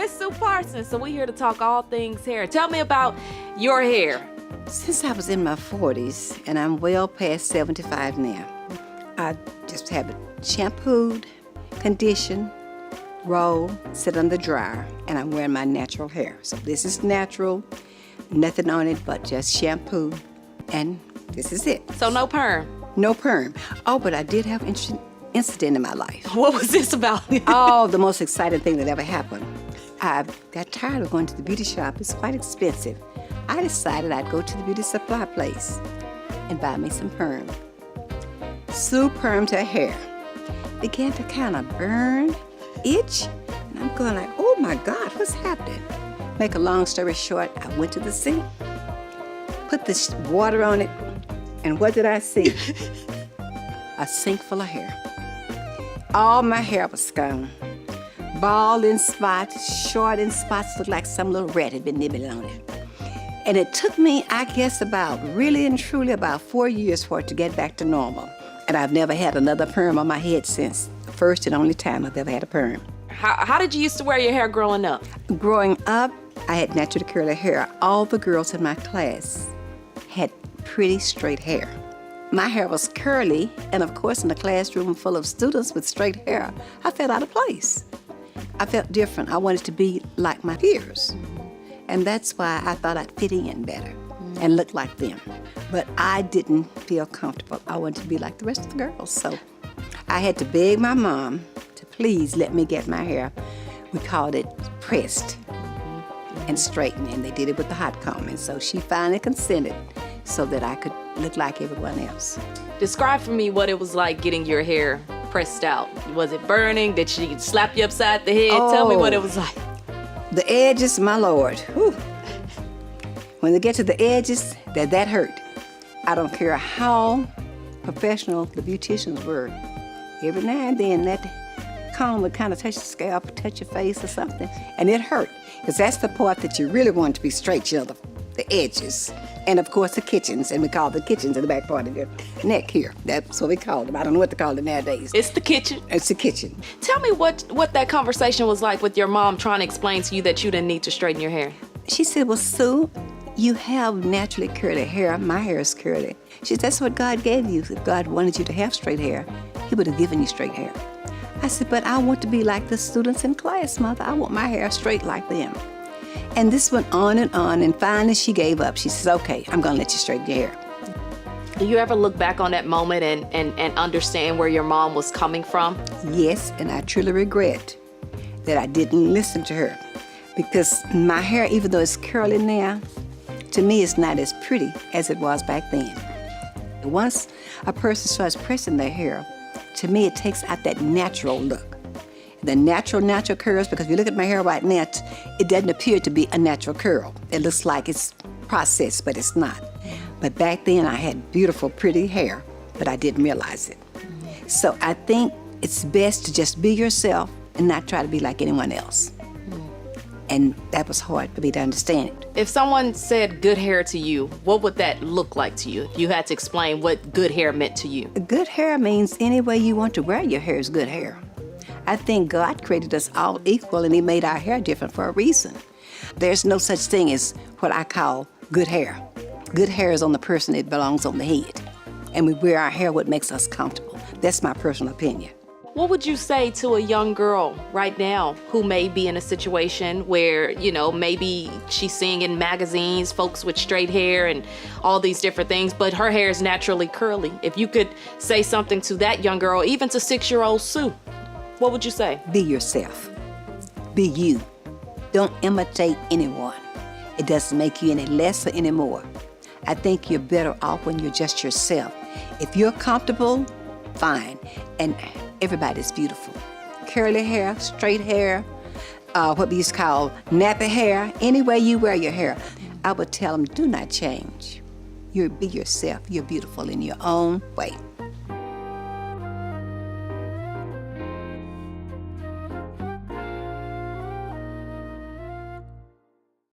Miss Sue Parson, so we're here to talk all things hair. Tell me about your hair. Since I was in my 40s, and I'm well past 75 now, I just have it shampooed, conditioned, rolled, sit on the dryer, and I'm wearing my natural hair. So this is natural, nothing on it but just shampoo, and this is it. So no perm? No perm. Oh, but I did have an interesting incident in my life. What was this about? Oh, the most exciting thing that ever happened. I got tired of going to the beauty shop. It's quite expensive. I decided I'd go to the beauty supply place and buy me some perm. Sue permed her hair. Began to kind of burn, itch, and I'm going like, oh my God, what's happening? Make a long story short, I went to the sink, put the water on it, and what did I see? A sink full of hair. All my hair was gone. Bald in spots, short in spots, looked like some little rat had been nibbling on it. And it took me, I guess, really and truly about 4 years for it to get back to normal. And I've never had another perm on my head since. The first and only time I've ever had a perm. How did you used to wear your hair growing up? Growing up, I had naturally curly hair. All the girls in my class had pretty straight hair. My hair was curly, and of course in a classroom full of students with straight hair, I felt out of place. I felt different. I wanted to be like my peers. And that's why I thought I'd fit in better and look like them. But I didn't feel comfortable. I wanted to be like the rest of the girls. So I had to beg my mom to please let me get my hair. We called it pressed and straightened, and they did it with the hot comb. And so she finally consented so that I could look like everyone else. Describe for me what it was like getting your hair pressed out. Was it burning? Did she slap you upside the head? Oh, Tell me what it was like. The edges, my Lord. Whew. When they get to the edges, that hurt. I don't care how professional the beauticians were. Every now and then that comb would kind of touch the scalp, touch your face or something, and it hurt. Because that's the part that you really want to be straight, you know, the edges. And of course the kitchens, and we call the kitchens in the back part of your neck here. That's what we call them. I don't know what to call it nowadays. It's the kitchen. It's the kitchen. Tell me what that conversation was like with your mom trying to explain to you that you didn't need to straighten your hair. She said, well, Sue, you have naturally curly hair. My hair is curly. She said, that's what God gave you. If God wanted you to have straight hair, He would have given you straight hair. I said, but I want to be like the students in class, Mother. I want my hair straight like them. And this went on, and finally she gave up. She says, okay, I'm gonna let you straighten your hair. Do you ever look back on that moment and understand where your mom was coming from? Yes, and I truly regret that I didn't listen to her. Because my hair, even though it's curly now, to me it's not as pretty as it was back then. Once a person starts pressing their hair, to me it takes out that natural look. The natural curls, because if you look at my hair right now, it doesn't appear to be a natural curl. It looks like it's processed, but it's not. But back then I had beautiful, pretty hair, but I didn't realize it. So I think it's best to just be yourself and not try to be like anyone else. And that was hard for me to understand it. If someone said good hair to you, what would that look like to you? If you had to explain what good hair meant to you. Good hair means any way you want to wear your hair is good hair. I think God created us all equal, and He made our hair different for a reason. There's no such thing as what I call good hair. Good hair is on the person, it belongs on the head. And we wear our hair what makes us comfortable. That's my personal opinion. What would you say to a young girl right now who may be in a situation where, you know, maybe she's seeing in magazines folks with straight hair and all these different things, but her hair is naturally curly? If you could say something to that young girl, even to 6-year-old Sue, what would you say? Be yourself. Be you. Don't imitate anyone. It doesn't make you any less or any more. I think you're better off when you're just yourself. If you're comfortable, fine. And everybody's beautiful. Curly hair, straight hair, what we used to call nappy hair, any way you wear your hair, I would tell them, do not change. You be yourself. You're beautiful in your own way.